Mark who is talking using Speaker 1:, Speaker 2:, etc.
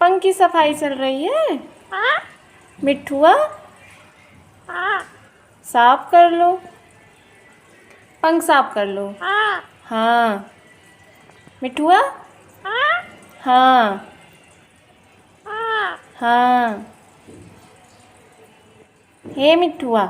Speaker 1: पंख की सफाई चल रही है। मिठुआ साफ कर लो, पंख साफ कर लो। हाँ मिठुआ, हाँ हाँ। हे मिठुआ।